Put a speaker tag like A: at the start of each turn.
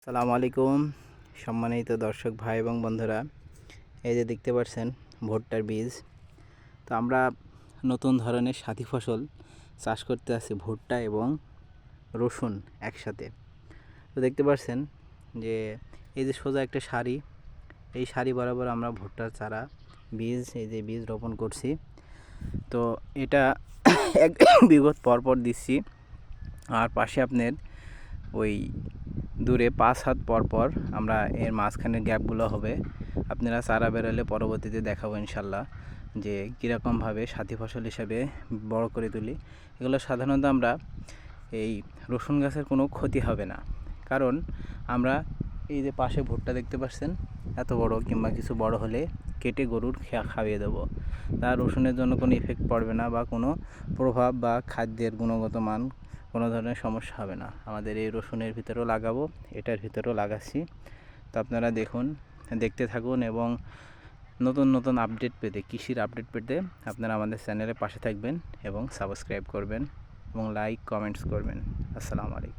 A: আসসালামু আলাইকুম সম্মানিত দর্শক ভাই এবং বন্ধুরা, এই যে দেখতে পাচ্ছেন ভুট্টার বীজ। তো আমরা নতুন ধরনের সাথী ফসল চাষ করতে আসি, ভুট্টা এবং রসুন একসাথে। তো দেখতে পাচ্ছেন যে এই যে সোজা একটা সারি, এই সারি বরাবর আমরা ভুট্টার চারা বীজ, এই যে বীজ রোপণ করছি। তো এটা এক বিঘত পরপর দিচ্ছি, আর পাশে আপনার ওই দূরে 5 হাত পর পর আমরা এর মাঝখানের গ্যাপগুলো হবে। আপনারা চারা বেরোলে পরবর্তীতে দেখাবো ইনশাল্লাহ যে কীরকমভাবে সাথী ফসল হিসাবে বড় করে তুলি। এগুলো সাধারণত আমরা এই রসুন গাছের কোনো ক্ষতি হবে না, কারণ আমরা এই যে পাশে ভুট্টা দেখতে পাচ্ছেন, এত বড় কিংবা কিছু বড় হলে কেটে গরুর খাইয়ে দেবো। তার রসুনের জন্য কোনো ইফেক্ট পড়বে না বা কোনো প্রভাব বা খাদ্যের গুণগত মান কোনো ধরনের সমস্যা হবে না। আমাদের এই রসুনের ভিতরেও লাগাবো, এটার ভিতরেও লাগাচ্ছি। তো আপনারা দেখতে থাকুন এবং নতুন নতুন আপডেট পেতে, কৃষির আপডেট পেতে আপনারা আমাদের চ্যানেলের পাশে থাকবেন এবং সাবস্ক্রাইব করবেন এবং লাইক কমেন্টস করবেন। আসসালামু আলাইকুম।